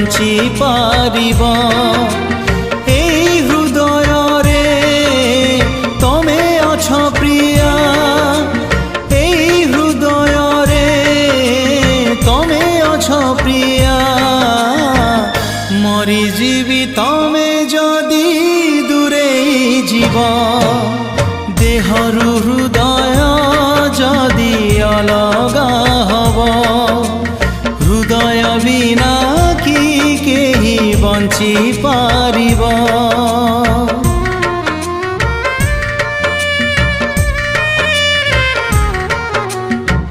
ବଞ୍ଚି ପାରିବ। এই হৃদয়রে তমে অছ প্রিয়া, এই হৃদয়রে তমে অছ প্রিয়া। মরিଯିବି তমে যদি দূরেই জীব, দেহরু হৃদয়